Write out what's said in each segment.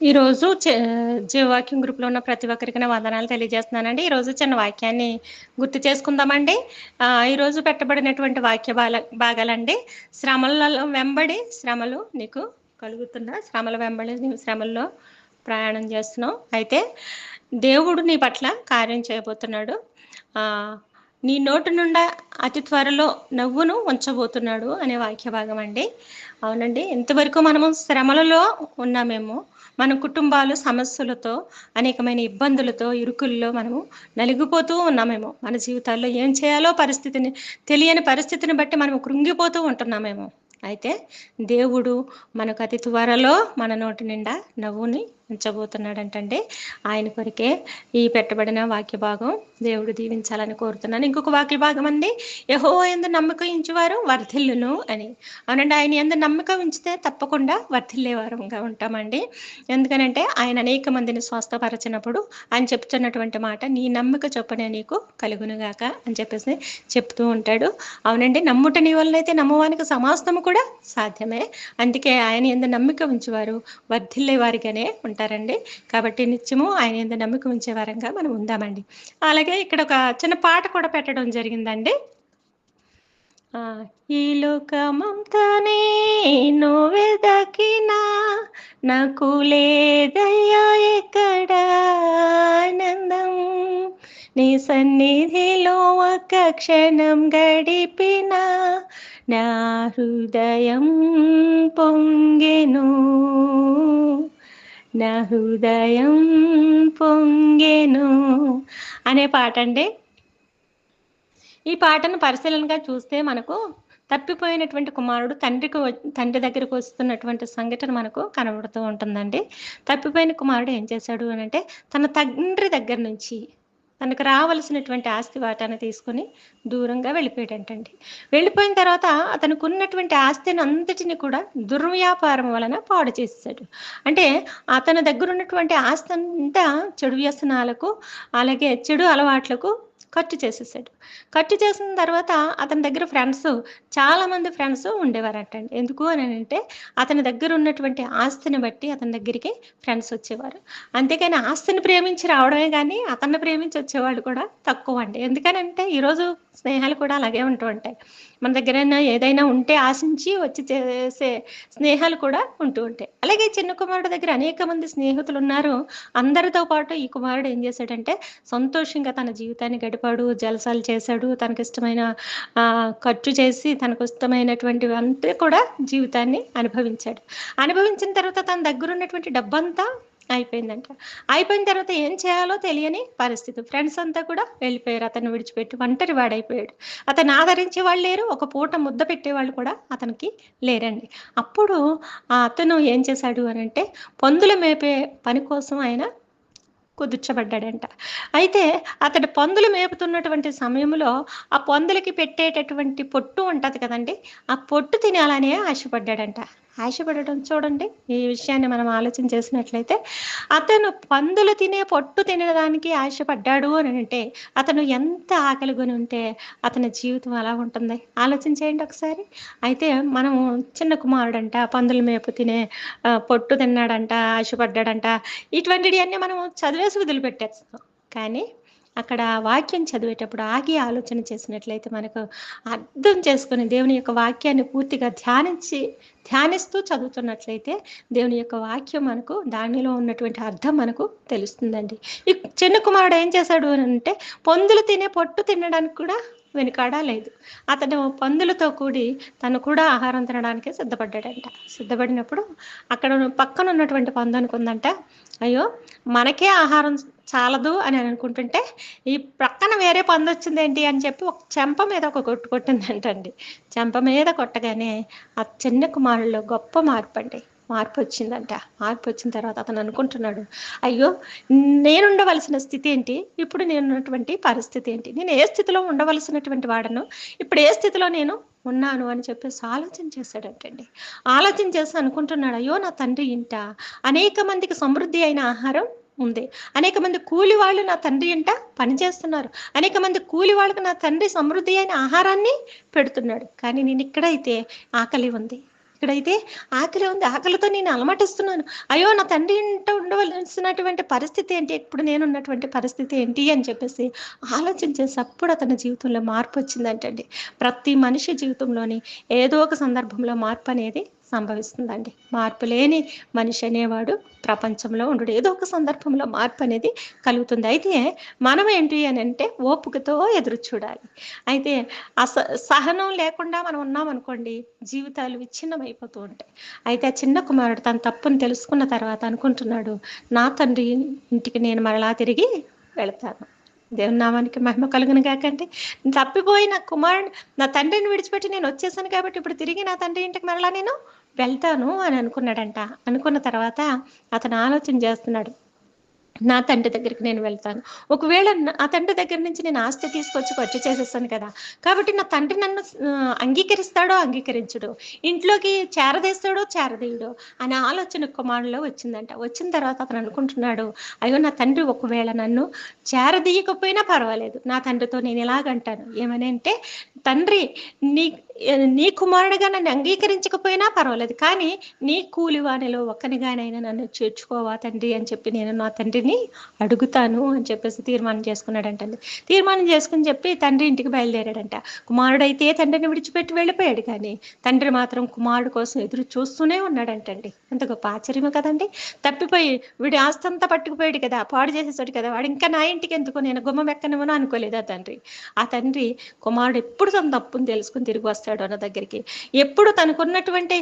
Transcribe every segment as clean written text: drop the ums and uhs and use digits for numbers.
ఈరోజు జీవవాక్యం గ్రూప్‌లో ఉన్న ప్రతి ఒక్కరికి నా వందనాలు తెలియజేస్తున్నానండి. ఈరోజు చిన్న వాక్యాన్ని గుర్తు చేసుకుందామండి. ఈరోజు పెట్టబడినటువంటి వాక్య భాగాలండి. శ్రమలలో వెంబడి శ్రమలు నీకు కలుగుతున్నా, శ్రమల వెంబడి నీవు శ్రమల్లో ప్రయాణం చేస్తున్నావు. అయితే దేవుడు నీ పట్ల కార్యం చేయబోతున్నాడు. ఆహ్, నీ నోటి నుండా అతి త్వరలో నవ్వును ఉంచబోతున్నాడు అనే వాక్య భాగం అండి. అవునండి. ఇంతవరకు మనము శ్రమలలో ఉన్నామేమో. మన కుటుంబాలు సమస్యలతో, అనేకమైన ఇబ్బందులతో, ఇరుకుల్లో మనము నలిగిపోతూ ఉన్నామేమో. మన జీవితాల్లో ఏం చేయాలో తెలియని పరిస్థితిని బట్టి మనము కృంగిపోతూ ఉంటున్నామేమో. అయితే దేవుడు మనకు అతి త్వరలో మన నోటి నిండా నవ్వుని ఉంచబోతున్నాడంటండి. ఆయన కొరికే ఈ పెట్టబడిన వాక్య భాగం దేవుడు దీవించాలని కోరుతున్నాను. ఇంకొక వాక్య భాగం అండి, యెహోవా యందు నమ్మకం ఉంచువారు వర్ధిల్లును అని. అవునండి, ఆయన యందు నమ్మకం ఉంచితే తప్పకుండా వర్ధిల్లే వారంగా ఉంటామండి. ఎందుకనంటే ఆయన అనేక మందిని స్వస్థపరచినప్పుడు ఆయన చెప్తున్నటువంటి మాట, నీ నమ్మక చొప్పునే నీకు కలుగునుగాక అని చెప్పేసి చెప్తూ ఉంటాడు. అవునండి, నమ్ముట నీ వలనైతే నమ్మవానికి సమస్తము కూడా సాధ్యమే. అందుకే ఆయన యందు నమ్మిక ఉంచేవారు వర్ధిల్లే వారిగానే ఉంటారండి. కాబట్టి నిత్యము ఆయన యందు నమ్మిక ఉంచే వారంగా మనం ఉందామండి. అలాగే ఇక్కడ ఒక చిన్న పాట కూడా పెట్టడం జరిగిందండి. ఈ లోకమంతానే నువ్వెదకినా నాకు లేదయ్యా ఎక్కడ ఆనందం, నీ సన్నిధిలో ఒక క్షణం గడిపిన నా హృదయం పొంగెను, నా హృదయం పొంగెను అనే పాట అండి. ఈ పాటను పరిశీలనగా చూస్తే మనకు తప్పిపోయినటువంటి కుమారుడు తండ్రి దగ్గరికి వస్తున్నటువంటి సంఘటన మనకు కనబడుతూ ఉంటుందండి. తప్పిపోయిన కుమారుడు ఏం చేశాడు అనంటే, తన తండ్రి దగ్గర నుంచి తనకు రావలసినటువంటి ఆస్తి వాటాను తీసుకొని దూరంగా వెళ్ళిపోయాడంటండి. వెళ్ళిపోయిన తర్వాత అతనికి ఉన్నటువంటి ఆస్తిని అంతటిని కూడా దుర్వ్యాపారం వలన పాడు చేసేసాడు. అంటే అతని దగ్గర ఉన్నటువంటి ఆస్తి అంతా చెడు వ్యసనాలకు, అలాగే చెడు అలవాట్లకు ఖర్చు చేసేసాడు. ఖర్చు చేసిన తర్వాత అతని దగ్గర చాలామంది ఫ్రెండ్స్ ఉండేవారటండి. ఎందుకు అనంటే అతని దగ్గర ఉన్నటువంటి ఆస్తిని బట్టి అతని దగ్గరికి ఫ్రెండ్స్ వచ్చేవారు. అంతేగాని ఆస్తిని ప్రేమించి రావడమే కానీ అతన్ని ప్రేమించి వచ్చేవాళ్ళు కూడా తక్కువ అండి. ఎందుకనంటే ఈరోజు స్నేహాలు కూడా అలాగే ఉంటూ ఉంటాయి. మన దగ్గర ఏదైనా ఉంటే ఆశించి వచ్చి చేసే స్నేహాలు కూడా ఉంటూ ఉంటాయి. అలాగే చిన్న కుమారుడు దగ్గర అనేక మంది స్నేహితులు ఉన్నారు. అందరితో పాటు ఈ కుమారుడు ఏం చేశాడంటే సంతోషంగా తన జీవితాన్ని గడిపాడు, జలసాలు చేశాడు, తనకిష్టమైన ఖర్చు చేసి తనకు ఇష్టమైనటువంటివి అంతా కూడా జీవితాన్ని అనుభవించాడు. అనుభవించిన తర్వాత తన దగ్గర ఉన్నటువంటి డబ్బంతా అయిపోయిందంట. అయిపోయిన తర్వాత ఏం చేయాలో తెలియని పరిస్థితి. ఫ్రెండ్స్ అంతా కూడా వెళ్ళిపోయారు, అతన్ని విడిచిపెట్టి ఒంటరి వాడైపోయాడు. అతను ఆదరించే వాళ్ళు లేరు, ఒక పూట ముద్ద పెట్టేవాళ్ళు కూడా అతనికి లేరండి. అప్పుడు అతను ఏం చేశాడు అనంటే పందులు మేపే పని కోసం ఆయన కుదుర్చబడ్డాడంట. అయితే అతడు పందులు మేపుతున్నటువంటి సమయంలో ఆ పందులకి పెట్టేటటువంటి పొట్టు ఉంటది కదండీ! ఆ పొట్టు తినాలనే ఆశపడ్డాడంట. ఆశపడడం చూడండి, ఈ విషయాన్ని మనం ఆలోచన చేసినట్లయితే అతను పందులు తినే పొట్టు తినడానికి ఆశపడ్డాడు అనంటే అతను ఎంత ఆకలిగొని ఉంటే అతని జీవితం ఎలా ఉంటుంది ఆలోచన చేయండి ఒకసారి. అయితే మనము చిన్న కుమారుడంట పందుల మేపు తినే పొట్టు తిన్నాడంట, ఆశపడ్డాడంట, ఇటువంటివన్నీ మనం చదివేసి వదిలిపెట్టేస్తాం. కానీ అక్కడ వాక్యం చదివేటప్పుడు ఆగి ఆలోచన చేసినట్లయితే మనకు అర్థం చేసుకొని దేవుని యొక్క వాక్యాన్ని పూర్తిగా ధ్యానిస్తూ చదువుతున్నట్లయితే దేవుని యొక్క వాక్యం మనకు దానిలో ఉన్నటువంటి అర్థం మనకు తెలుస్తుందండి. ఈ చిన్న కుమారుడు ఏం చేశాడు అంటే పందులు తినే పొట్టు తినడానికి కూడా వెనుకాడా లేదు. అతను పందులతో కూడి తను కూడా ఆహారం తినడానికి సిద్ధపడ్డాడంట. సిద్ధపడినప్పుడు అక్కడ పక్కన ఉన్నటువంటి పందు అనుకుందంట, అయ్యో మనకే ఆహారం చాలదు అని అనుకుంటుంటే ఈ ప్రక్కన వేరే పందు వచ్చిందేంటి అని చెప్పి ఒక చెంప మీద ఒక కొట్టు కొట్టిందంటండి. చెంప మీద కొట్టగానే ఆ చిన్న కుమారుల్లో గొప్ప మార్పు వచ్చిందంట. మార్పు వచ్చిన తర్వాత అతను అనుకుంటున్నాడు, అయ్యో నేనుండవలసిన స్థితి ఏంటి, ఇప్పుడు నేనున్నటువంటి పరిస్థితి ఏంటి, నేను ఏ స్థితిలో ఉండవలసినటువంటి వాడను, ఇప్పుడు ఏ స్థితిలో నేను ఉన్నాను అని చెప్పేసి ఆలోచన చేశాడంటండి. ఆలోచన చేసి అనుకుంటున్నాడు, అయ్యో నా తండ్రి ఇంట అనేక మందికి సమృద్ధి అయిన ఆహారం ఉంది, అనేక మంది కూలి వాళ్ళు నా తండ్రి ఇంట పనిచేస్తున్నారు, అనేక మంది కూలి వాళ్ళకి నా తండ్రి సమృద్ధి అయిన ఆహారాన్ని పెడుతున్నాడు, కానీ నేను ఇక్కడైతే ఆకలి ఉంది, ఇక్కడైతే ఆకలి ఉంది, ఆకలితో నేను అలమటిస్తున్నాను. అయ్యో, నా తండ్రి ఇంట ఉండవలసినటువంటి పరిస్థితి ఏంటి, ఇప్పుడు నేనున్నటువంటి పరిస్థితి ఏంటి అని చెప్పేసి ఆలోచించేసి అప్పుడు అతని జీవితంలో మార్పు వచ్చిందంటండి. ప్రతి మనిషి జీవితంలోని ఏదో ఒక సందర్భంలో మార్పు అనేది సంభవిస్తుందండి. మార్పు లేని మనిషి అనేవాడు ప్రపంచంలో ఉండడు. ఏదో ఒక సందర్భంలో మార్పు అనేది కలుగుతుంది. అయితే మనం ఏంటి అని అంటే ఓపికతో ఎదురు చూడాలి. అయితే సహనం లేకుండా మనం ఉన్నామనుకోండి, జీవితాలు విచ్ఛిన్నమైపోతూ ఉంటాయి. అయితే ఆ చిన్న కుమారుడు తన తప్పును తెలుసుకున్న తర్వాత అనుకుంటున్నాడు, నా తండ్రి ఇంటికి నేను మరలా తిరిగి వెళతాను. దేవుని నామానికి మహిమ కలుగును కాకండి. తప్పిపోయిన కుమారుడు, నా తండ్రిని విడిచిపెట్టి నేను వచ్చేసాను కాబట్టి ఇప్పుడు తిరిగి నా తండ్రి ఇంటికి మరలా నేను వెళ్తాను అని అనుకున్నాడంట. అనుకున్న తర్వాత అతను ఆలోచన చేస్తున్నాడు, నా తండ్రి దగ్గరికి నేను వెళ్తాను. ఒకవేళ ఆ తండ్రి దగ్గర నుంచి నేను ఆస్తి తీసుకొచ్చి ఖర్చు చేసేస్తాను కదా, కాబట్టి నా తండ్రి నన్ను అంగీకరిస్తాడో అంగీకరించడో, ఇంట్లోకి చేరదేస్తాడో చేరదీయడో అనే ఆలోచన కుమారులో వచ్చిందంట. వచ్చిన తర్వాత అతను అనుకుంటున్నాడు, అయ్యో, నా తండ్రి ఒకవేళ నన్ను చేరదీయకపోయినా పర్వాలేదు, నా తండ్రితో నేను ఎలాగంటాను ఏమని అంటే, తండ్రి నీ నీ కుమారుడిగా నన్ను అంగీకరించకపోయినా పర్వాలేదు, కానీ నీ కూలివానిలో ఒక్కనిగానైనా నన్ను చేర్చుకోవా తండ్రి అని చెప్పి నేను నా తండ్రిని అడుగుతాను అని చెప్పేసి తీర్మానం చేసుకున్నాడంటండి. తీర్మానం చేసుకుని చెప్పి తండ్రి ఇంటికి బయలుదేరాడంట. కుమారుడైతే తండ్రిని విడిచిపెట్టి వెళ్ళిపోయాడు, కానీ తండ్రి మాత్రం కుమారుడు కోసం ఎదురు చూస్తూనే ఉన్నాడంటండి. ఎంత గొప్ప ఆశ్చర్యమే కదండి. తప్పిపోయి వీడి ఆస్తంతా పట్టుకుపోయాడు కదా, పాడు చేసేసాడు కదా, వాడు ఇంకా నా ఇంటికి ఎందుకు, నేను గుమ్మం ఎక్కనేమో అనుకోలేదు ఆ తండ్రి. ఆ తండ్రి కుమారుడు ఎప్పుడు తన తప్పును తెలుసుకుని తిరిగి వస్తాడు అన్న దగ్గరికి, ఎప్పుడు తనకున్నటువంటి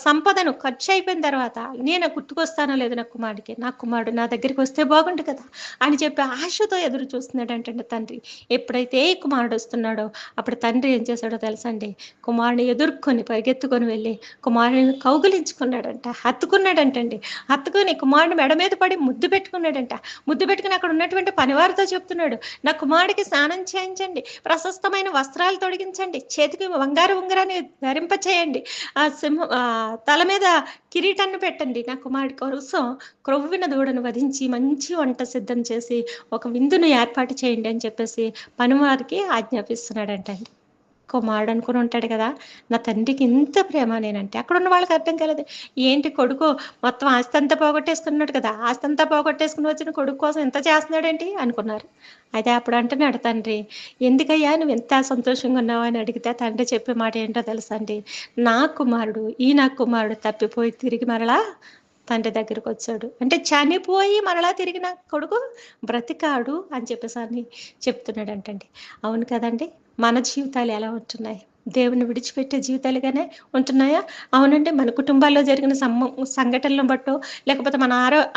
సంపదను ఖర్చు అయిపోయిన తర్వాత నేను గుర్తుకొస్తానో లేదు నా కుమారుడికి, నా కుమారుడు నా దగ్గరికి వస్తే బాగుండు కదా అని చెప్పి ఆశతో ఎదురు చూస్తున్నాడంటే తండ్రి. ఎప్పుడైతే కుమారుడు వస్తున్నాడో అప్పుడు తండ్రి ఏం చేశాడో తెలుసండి, కుమారుని ఎదుర్కొని పరిగెత్తుకొని వెళ్ళి కుమారుని కౌగిలించుకున్నాడంట, హత్తుకున్నాడంటండి. హత్తుకొని కుమారుని మెడ మీద పడి ముద్దు పెట్టుకున్నాడంట. ముద్దు పెట్టుకుని అక్కడ ఉన్నటువంటి పనివారితో చెప్తున్నాడు, నా కుమారుడికి స్నానం చేయించండి, ప్రశస్తమైన వస్త్రాలు తొడిగించండి, చేతికి బంగారు ఉంగరాన్ని ధరింపచేయండి, తల మీద కిరీటాన్ని పెట్టండి, నా కుమారుడి కోసం క్రొవ్విన దూడను వధించి మంచి వంట సిద్ధం చేసి ఒక విందును ఏర్పాటు చేయండి అని చెప్పేసి పనివారికి ఆజ్ఞాపిస్తున్నాడంటండి. కుమారుడు అనుకుని ఉంటాడు కదా, నా తండ్రికి ఇంత ప్రేమ నేనంటే. అక్కడ ఉన్న వాళ్ళకి అర్థం కాలేదు, ఏంటి కొడుకు మొత్తం ఆస్తి అంతా పోగొట్టేసుకున్నాడు కదా, ఆస్తి అంతా పోగొట్టేసుకుని వచ్చిన కొడుకు కోసం ఎంత చేస్తున్నాడేంటి అనుకున్నారు. అయితే అప్పుడు అంటున్నాడు తండ్రి, ఎందుకయ్యా నువ్వు ఎంత సంతోషంగా ఉన్నావు అని అడిగితే తండ్రి చెప్పే మాట ఏంటో తెలుసా అండి, నా కుమారుడు తప్పిపోయి తిరిగి మరలా తండ్రి దగ్గరికి వచ్చాడు, అంటే చనిపోయి మరలా తిరిగి నా కొడుకు బ్రతికాడు అని చెప్పేసి అని చెప్తున్నాడంటండి. అవును కదండి. మన జీవితాలు ఎలా ఉంటున్నాయి? దేవుని విడిచిపెట్టే జీవితాలుగానే ఉంటున్నాయా? అవునండి. మన కుటుంబాల్లో జరిగిన సంఘటనలను బట్టో, లేకపోతే మన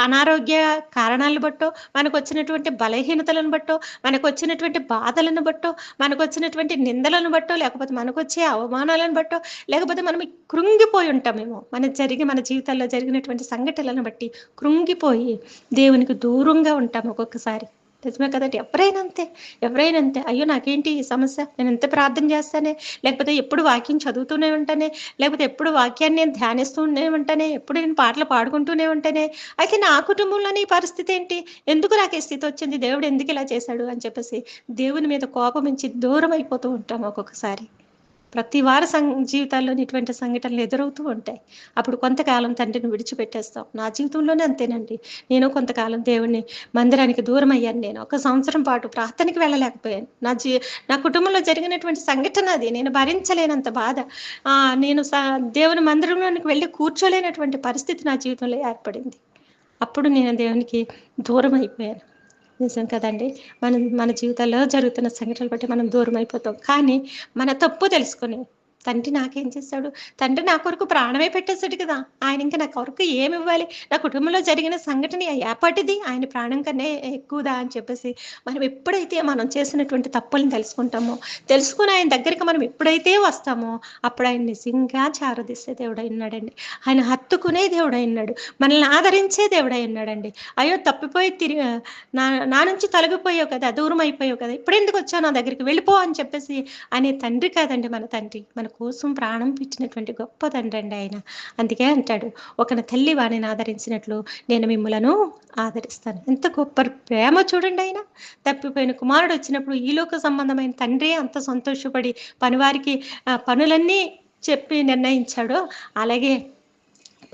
అనారోగ్య కారణాలను బట్టో, మనకు వచ్చినటువంటి బలహీనతలను బట్టో, మనకు వచ్చినటువంటి బాధలను బట్టో, మనకు వచ్చినటువంటి నిందలను బట్టో, లేకపోతే మనకు వచ్చే అవమానాలను బట్టో, లేకపోతే మనం కృంగిపోయి ఉంటామేమో, మన జీవితాల్లో జరిగినటువంటి సంఘటనలను బట్టి కృంగిపోయి దేవునికి దూరంగా ఉంటాము ఒక్కొక్కసారి. నిజమే కదండి. ఎవరైనా అంతే. అయ్యో, నాకేంటి ఈ సమస్య, నేను ఎంత ప్రార్థన చేస్తానే, లేకపోతే ఎప్పుడు వాక్యం చదువుతూనే ఉంటానే, లేకపోతే ఎప్పుడు వాక్యాన్ని నేను ధ్యానిస్తూనే ఉంటానే, ఎప్పుడు నేను పాటలు పాడుకుంటూనే ఉంటానే, అయితే నా కుటుంబంలోని ఈ పరిస్థితి ఏంటి, ఎందుకు నాకు ఈ స్థితి వచ్చింది, దేవుడు ఎందుకు ఇలా చేశాడు అని చెప్పేసి దేవుని మీద కోపమించి దూరం అయిపోతూ ఉంటాం ఒక్కొక్కసారి. ప్రతి వారి జీవితాల్లో ఇటువంటి సంఘటనలు ఎదురవుతూ ఉంటాయి. అప్పుడు కొంతకాలం తండ్రిని విడిచిపెట్టేస్తాం. నా జీవితంలోనే అంతేనండి. నేను కొంతకాలం దేవుని మందిరానికి దూరం అయ్యాను. నేను 1 సంవత్సరం పాటు ప్రార్థనకి వెళ్ళలేకపోయాను. నా కుటుంబంలో జరిగినటువంటి సంఘటన అది. నేను భరించలేనంత బాధ. నేను దేవుని మందిరంలోనికి వెళ్ళి కూర్చోలేనటువంటి పరిస్థితి నా జీవితంలో ఏర్పడింది. అప్పుడు నేను దేవునికి దూరం అయిపోయాను. నిజం కదండి. మన జీవితాల్లో జరుగుతున్న సంఘటనలు బట్టి మనం దూరం అయిపోతాం. కానీ మన తప్పు తెలుసుకొని, తండ్రి నాకేం చేశాడు, తండ్రి నా కొరకు ప్రాణమే పెట్టేశాడు కదా, ఆయన ఇంకా నా కొరకు ఏమి ఇవ్వాలి, నా కుటుంబంలో జరిగిన సంఘటన ఏపాటిది, ఆయన ప్రాణం కన్నా ఎక్కువదా అని చెప్పేసి మనం ఎప్పుడైతే మనం చేసినటువంటి తప్పులను తెలుసుకుని ఆయన దగ్గరికి మనం ఎప్పుడైతే వస్తామో అప్పుడు ఆయన నిజంగా చారదీసే దేవుడై ఉన్నాడండి. ఆయన హత్తుకునే దేవుడై ఉన్నాడు, మనల్ని ఆదరించే దేవుడై ఉన్నాడండి. అయ్యో, తప్పిపోయి తిరిగి నా నుంచి తొలగిపోయావు కదా, దూరం అయిపోయావు కదా, ఇప్పుడు ఎందుకు వచ్చావు నా దగ్గరికి, వెళ్ళిపో అని చెప్పేసి అనే తండ్రి కాదండి మన తండ్రి. మన కోసం ప్రాణం పెట్టినటువంటి గొప్ప తండ్రి అండి ఆయన. అందుకే అంటాడు, ఒక తల్లి వాణిని ఆదరించినట్లు నేను మిమ్మలను ఆదరిస్తాను. ఎంత గొప్ప ప్రేమ చూడండి ఆయన. తప్పిపోయిన కుమారుడు వచ్చినప్పుడు ఈ లోక సంబంధమైన తండ్రి అంత సంతోషపడి పనివారికి పనులన్నీ చెప్పి నిర్ణయించాడో అలాగే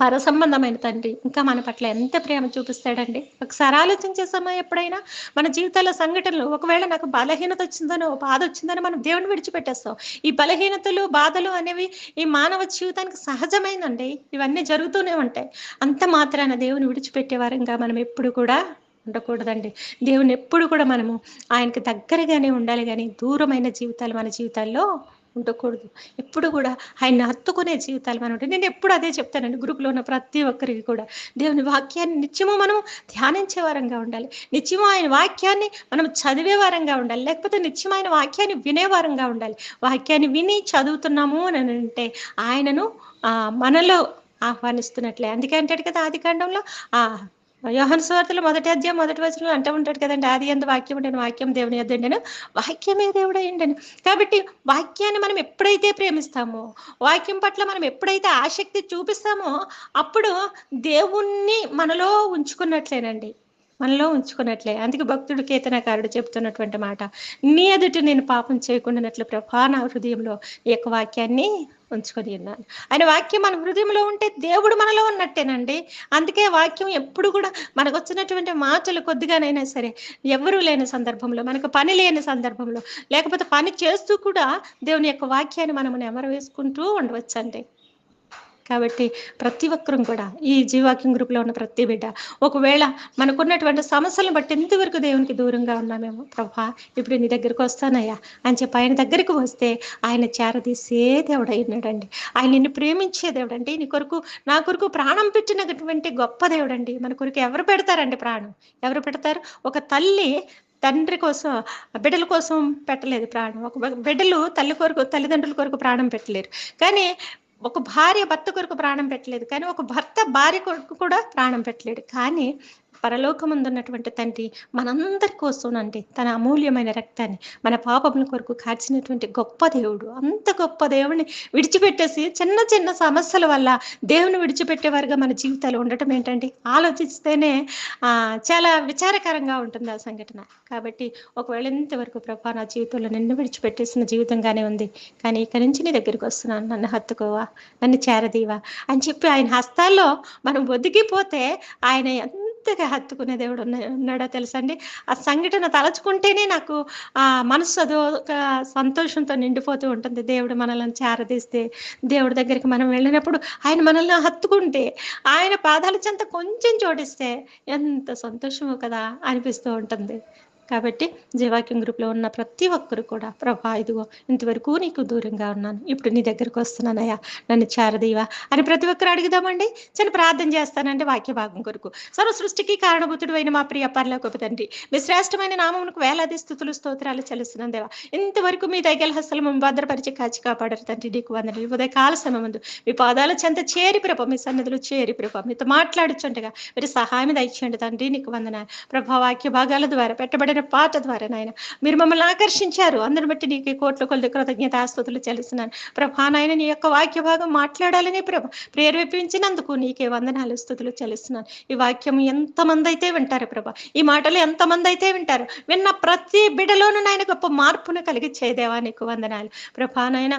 పరసంబంధమైన తండ్రి ఇంకా మన పట్ల ఎంత ప్రేమ చూపిస్తాడండి. ఒకసారి ఆలోచన చేసామా ఎప్పుడైనా? మన జీవితాల్లో సంఘటనలు ఒకవేళ నాకు బలహీనత వచ్చిందనో, బాధ వచ్చిందని మనం దేవుని విడిచిపెట్టేస్తాం. ఈ బలహీనతలు, బాధలు అనేవి ఈ మానవ జీవితానికి సహజమైనండి. ఇవన్నీ జరుగుతూనే ఉంటాయి. అంత మాత్రాన దేవుని విడిచిపెట్టే వారంగా మనం ఎప్పుడు కూడా ఉండకూడదండి. దేవుని ఎప్పుడు కూడా మనము ఆయనకి దగ్గరగానే ఉండాలి కానీ దూరమైన జీవితాలు మన జీవితాల్లో ఉండకూడదు. ఎప్పుడు కూడా ఆయన్ని హత్తుకునే జీవితాలు మనం ఉంటాయి. నేను ఎప్పుడు అదే చెప్తానండి గ్రూప్లో ఉన్న ప్రతి ఒక్కరికి కూడా. దేవుని వాక్యాన్ని నిత్యము మనం ధ్యానించే వారంగా ఉండాలి. నిత్యము ఆయన వాక్యాన్ని మనం చదివే వారంగా ఉండాలి. లేకపోతే నిత్యం ఆయన వాక్యాన్ని వినే వారంగా ఉండాలి. వాక్యాన్ని విని చదువుతున్నాము అని అంటే ఆయనను మనలో ఆహ్వానిస్తున్నట్లే. అందుకే అంటాడు కదా ఆదికాండంలో యోహాను సువార్తలో 1వ అధ్యాయం 1వ వచనంలో అంటూ ఉంటాడు కదండి, ఆది యందు వాక్యం ఉండెను, వాక్యం దేవుని యొద్ద ఉండెను, వాక్యమే దేవుడై ఉండెను. కాబట్టి వాక్యాన్ని మనం ఎప్పుడైతే ప్రేమిస్తామో, వాక్యం పట్ల మనం ఎప్పుడైతే ఆసక్తి చూపిస్తామో అప్పుడు దేవుణ్ణి మనలో ఉంచుకున్నట్లేనండి, మనలో ఉంచుకున్నట్లే. అందుకే భక్తుడు కీర్తనకారుడు చెప్తున్నటువంటి మాట, నీ ఎదుట నేను పాపం చేయకుండానట్లు ప్రభా నా హృదయంలో ఈ యొక్క వాక్యాన్ని ఉంచుకొని ఉన్నాను. ఆయన వాక్యం మన హృదయంలో ఉంటే దేవుడు మనలో ఉన్నట్టేనండి. అందుకే వాక్యం ఎప్పుడు కూడా మనకు వచ్చినటువంటి మాటలు కొద్దిగానైనా సరే, ఎవరూ లేని సందర్భంలో, మనకు పని లేని సందర్భంలో, లేకపోతే పని చేస్తూ కూడా దేవుని యొక్క వాక్యాన్ని మనం నెమరు వేసుకుంటూ ఉండవచ్చండి. కాబట్టి ప్రతి ఒక్కరం కూడా ఈ జీవాక్యం గ్రూప్లో ఉన్న ప్రతి బిడ్డ ఒకవేళ మనకున్నటువంటి సమస్యలను బట్టి ఎంతవరకు దేవునికి దూరంగా ఉన్నామేమో, ప్రభా ఇప్పుడు నీ దగ్గరికి వస్తానయ్యా అని చెప్పి ఆయన దగ్గరికి వస్తే ఆయన చేరదీసే దేవుడు అయినాడండి. ఆయన నిన్ను ప్రేమించే దేవుడు అండి. నీ కొరకు నా కొరకు ప్రాణం పెట్టినటువంటి గొప్ప దేవుడు అండి. మన కొరకు ఎవరు పెడతారండి ప్రాణం? ఎవరు పెడతారు? ఒక తల్లి తండ్రి కోసం, బిడ్డల కోసం పెట్టలేదు ప్రాణం. ఒక బిడ్డలు తల్లిదండ్రుల కొరకు ప్రాణం పెట్టలేరు. కానీ ఒక భార్య భర్త కొరకు ప్రాణం పెట్టలేదు, కానీ ఒక భర్త భార్య కొరకు కూడా ప్రాణం పెట్టలేడు. కానీ పరలోకముందున్నటువంటి తండ్రి మనందరి కోసంనండి తన అమూల్యమైన రక్తాన్ని మన పాపముల కొరకు కాచినటువంటి గొప్ప దేవుడు. అంత గొప్ప దేవుని విడిచిపెట్టేసి చిన్న చిన్న సమస్యల వల్ల దేవుని విడిచిపెట్టేవారుగా మన జీవితాలు ఉండటం ఏంటండి? ఆలోచిస్తేనే చాలా విచారకరంగా ఉంటుంది ఆ సంఘటన. కాబట్టి ఒకవేళ ఇంతవరకు ప్రభా నా జీవితంలో నిన్ను విడిచిపెట్టేసిన జీవితంగానే ఉంది, కానీ ఇక్కడి నుంచి నీ దగ్గరికి వస్తున్నాను, నన్ను హత్తుకోవా, నన్ను చేరదీవా అని చెప్పి ఆయన హస్తాల్లో మనం ఒదిగిపోతే ఆయన ఎంతగా హత్తుకునే దేవుడు ఉన్నాడో తెలుసండి. ఆ సంఘటన తలచుకుంటేనే నాకు మనసు అదో ఒక సంతోషంతో నిండిపోతూ ఉంటుంది. దేవుడు మనల్ని చేరదీస్తే, దేవుడి దగ్గరికి మనం వెళ్ళినప్పుడు ఆయన మనల్ని హత్తుకుంటే, ఆయన పాదాల చెంత కొంచెం జోడిస్తే ఎంత సంతోషమో కదా అనిపిస్తూ ఉంటుంది. కాబట్టి జీవాక్యం గ్రూప్లో ఉన్న ప్రతి ఒక్కరు కూడా ప్రభా ఇదిగో ఇంతవరకు నీకు దూరంగా ఉన్నాను, ఇప్పుడు నీ దగ్గరకు వస్తున్నానయ్యా, నన్ను చేరదీవా అని ప్రతి ఒక్కరు అడుగుదామండి. చిన్న ప్రార్థన చేస్తానండి వాక్య భాగం కొరకు. సర్వ సృష్టికి కారణభూతుడు అయిన మా ప్రియ పరలోకపు తండ్రి, మీ శ్రేష్టమైన నామమునకు వేలాది స్తుతులు స్తోత్రాలు చెల్లిస్తున్నాను దేవా. ఇంతవరకు మీ దయగల హస్తలు మేము భద్రపరిచి కాచి కాపాడారు తండ్రి, నీకు వందనాలు. ఉదయ కాల సమయందు మీ పాదాల చెంత చేరి ప్రభ, మీ సన్నిధులు చేరి ప్రభ మీతో మాట్లాడుచుండగా మీరు సహాయం దయచేయండి తండ్రి, నీకు వందనాలు ప్రభా. వాక్య భాగాల ద్వారా పెట్టబడిన పాట ద్వారా నాయన మీరు మమ్మల్ని ఆకర్షించారు. అందరిని బట్టి నీకు కోట్ల కొలది కృతజ్ఞతాస్తుతులు చెల్లిస్తున్నాను ప్రభా. నాయన నీ యొక్క వాక్య భాగం మాట్లాడాలని ప్రభ ప్రేరేపించినందుకు నీకే వందనాలు స్తుతులు చెల్లిస్తున్నాను. ఈ వాక్యం ఎంతమంది అయితే వింటారు ప్రభ, ఈ మాటలు ఎంతమంది అయితే వింటారు, విన్న ప్రతి బిడ్డలోనూ నాయన గొప్ప మార్పును కలిగించే దేవా నీకు వందనాలు ప్రభా. నాయన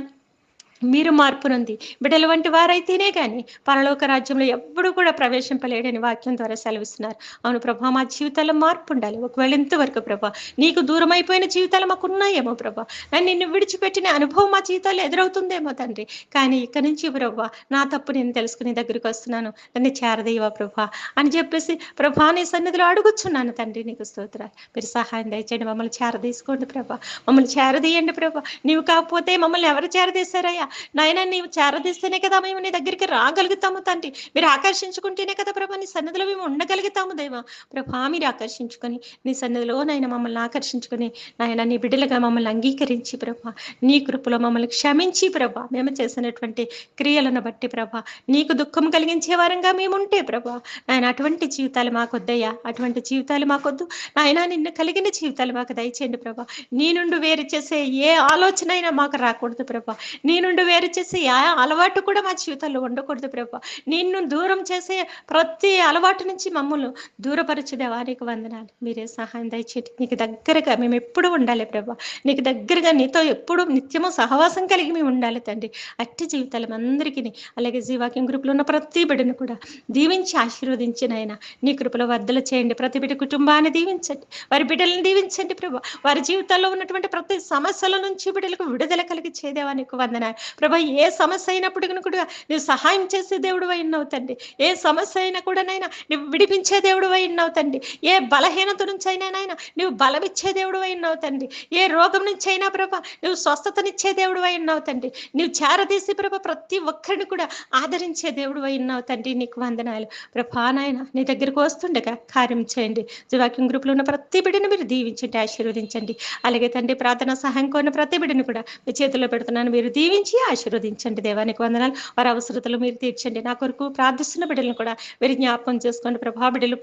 మీరు మార్పు నొంది బిడ్డల వంటి వారైతేనే కానీ పరలోక రాజ్యంలో ఎప్పుడు కూడా ప్రవేశింపలేడని వాక్యం ద్వారా సెలవిస్తున్నారు. అవును ప్రభా, మా జీవితాల్లో మార్పు ఉండాలి. ఒకవేళ ఇంతవరకు ప్రభా నీకు దూరం అయిపోయిన జీవితాలు మాకు ఉన్నాయేమో ప్రభా, నన్ను నిన్ను విడిచిపెట్టిన అనుభవం మా జీవితాల్లో ఎదురవుతుందేమో తండ్రి. కానీ ఇక్కడి నుంచి ప్రభా నా తప్పు నేను తెలుసుకుని దగ్గరికి వస్తున్నాను, నన్ను చేరదీవా ప్రభా అని చెప్పేసి ప్రభా నీ సన్నిధిలో అడుగుచున్నాను తండ్రి. నీకు స్తోత్రాలు. మీరు సహాయం దయచేయండి, మమ్మల్ని చేరదీసుకోండి ప్రభా, మమ్మల్ని చేరదీయండి ప్రభా. నీవు కాకపోతే మమ్మల్ని ఎవరు చేరదీశారయ్యా నాయన? నీవు చేరదీస్తేనే కదా మేము నీ దగ్గరికి రాగలుగుతాము తండ్రి. మీరు ఆకర్షించుకుంటేనే కదా ప్రభా నీ సన్నిధిలో మేము ఉండగలుగుతాము దేవా. ప్రభా మీరు ఆకర్షించుకొని నీ సన్నిధిలో నాయన మమ్మల్ని ఆకర్షించుకొని నాయన నీ బిడ్డలుగా మమ్మల్ని అంగీకరించి ప్రభా నీ కృపలో మమ్మల్ని క్షమించి ప్రభా మేము చేసినటువంటి క్రియలను బట్టి ప్రభా నీకు దుఃఖం కలిగించే వారంగా మేము ఉంటే ప్రభా నాయన అటువంటి జీవితాలు మాకొద్దయ్యా, అటువంటి జీవితాలు మాకొద్దు నాయన. నిన్ను కలిగిన జీవితాలు మాకు దయచేయండి ప్రభా. నీ నుండి వేరు చేసే ఏ ఆలోచన అయినా మాకు రాకూడదు ప్రభా. నీ నుండి నుండి వేరు చేసే అలవాటు కూడా మా జీవితాల్లో ఉండకూడదు ప్రభా. నిన్ను దూరం చేసే ప్రతి అలవాటు నుంచి మమ్మల్ని దూరపరచు దేవా. నీకు వందనాలు. మీరే సహాయం దయచేయండి. నీకు దగ్గరగా మేము ఎప్పుడు ఉండాలి ప్రభా. నీకు దగ్గరగా నీతో ఎప్పుడు నిత్యము సహవాసం కలిగి మేము ఉండాలి తండ్రి. అట్టి జీవితాలు అందరికీ, అలాగే జీవాక్యం గ్రూప్లో ఉన్న ప్రతి బిడ్డను కూడా దీవించి ఆశీర్వదించిన ఆయన నీ కృపలో వర్ధలు చేయండి. ప్రతి బిడ్డ కుటుంబాన్ని దీవించండి, వారి బిడ్డలను దీవించండి ప్రభా. వారి జీవితాల్లో ఉన్నటువంటి ప్రతి సమస్యల నుంచి బిడ్డలకు విడుదల కలిగి చేదేవా. నీకు వందనాలు ప్రభా. ఏ సమస్య అయినప్పటికీ కూడా నువ్వు సహాయం చేసే దేవుడు అయినావు తండ్రి. ఏ సమస్య అయినా కూడా నైనా నువ్వు విడిపించే దేవుడు అయినావు తండ్రి. ఏ బలహీనత నుంచి అయినా నైనా నువ్వు బలమిచ్చే దేవుడు అయినావు తండ్రి. ఏ రోగం నుంచి అయినా ప్రభా నువ్వు స్వస్థతనిచ్చే దేవుడు అయినావు తండ్రి. నువ్వు చేరదీసి ప్రభా ప్రతి ఒక్కరిని కూడా ఆదరించే దేవుడు అయినావు తండ్రి. నీకు వందనాలు ప్రభా. నాయన నీ దగ్గరకు వస్తుండగా కార్యం చేయండి. జీవాక్యం గ్రూప్లో ఉన్న ప్రతి బిడ్డను మీరు దీవించండి, ఆశీర్వదించండి. అలాగే తండ్రి ప్రార్థన సహాయం కోరిన ప్రతి బిడ్డను కూడా మీ చేతుల్లో పెడుతున్నాను. మీరు దీవించి ఆశీర్వదించండి దేవానికి వందనాలు. వారి అవసరతలు మీరు తీర్చండి. నా కొరకు ప్రార్థిస్తున్న బిడ్డలను కూడా మీరు జ్ఞాపకం చేసుకోండి ప్రభా. బిడ్డలు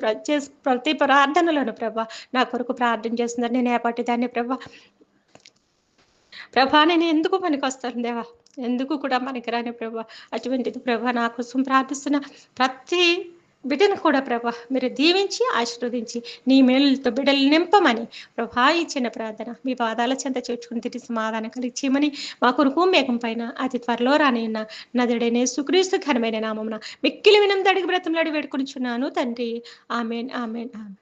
ప్రతి ప్రార్థనలోను ప్రభా నా కొరకు ప్రార్థన చేస్తున్నారు. నేను ఏపాటి దాన్ని ప్రభా నేను ఎందుకు పనికి వస్తాను దేవా, ఎందుకు కూడా మనకి రాని ప్రభా. అటువంటిది ప్రభా నా కోసం ప్రార్థిస్తున్న ప్రతి బిడ్డను కూడా ప్రభా మీరు దీవించి ఆశీర్వదించి నీ మేలుతో బిడ్డలు నింపమని ప్రభా ఇచ్చిన ప్రార్థన మీ పాదాల చెంత చేర్చుకుని తిరిగి సమాధానం కలిగించమని మా కొరకు మేఘం పైన అతి త్వరలో రానిన్న నదుడైన యేసుక్రీస్తు ఘనమైన నామమున మిక్కిలి వినంది అడిగి బ్రతంలాడి వేడుకొనిచున్నాను తండ్రి. Amen amen amen.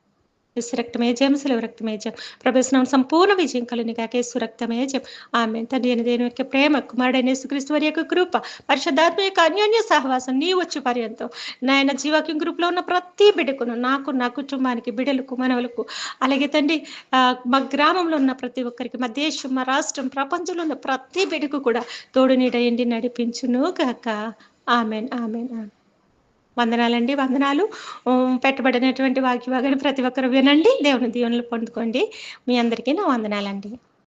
యేసు రక్తమే జయం, శిలువ రక్తమే జయం. ప్రభువునామమున సంపూర్ణ విజయం కలుగును గాక. యేసు రక్తమే జయం. ఆమేన్. తండ్రి అయిన దేవుని యొక్క ప్రేమ, కుమారుడైన యేసుక్రీస్తు వారి యొక్క కృప, పరిశుద్ధాత్మ యొక్క అన్యోన్య సహవాసం నీ వచ్చి పర్యంతం నాయన జీవాక్యం గ్రూప్లో ఉన్న ప్రతి బిడ్డకును, నాకు, నా కుటుంబానికి, బిడ్డలకు, మనవలకు, అలాగే తండ్రి మా గ్రామంలో ఉన్న ప్రతి ఒక్కరికి, మా దేశం, మా రాష్ట్రం, ప్రపంచంలో ఉన్న ప్రతి బిడ్డకు కూడా తోడు నీడయండి నడిపించును గాక. ఆమేన్ ఆమేన్ ఆమేన్. వందనాలండి, వందనాలు. పెట్టబడినటువంటి వాక్య భాగాన్ని ప్రతి ఒక్కరు వినండి, దేవుని దీవెనలు పొందుకోండి. మీ అందరికీ నా వందనాలండి.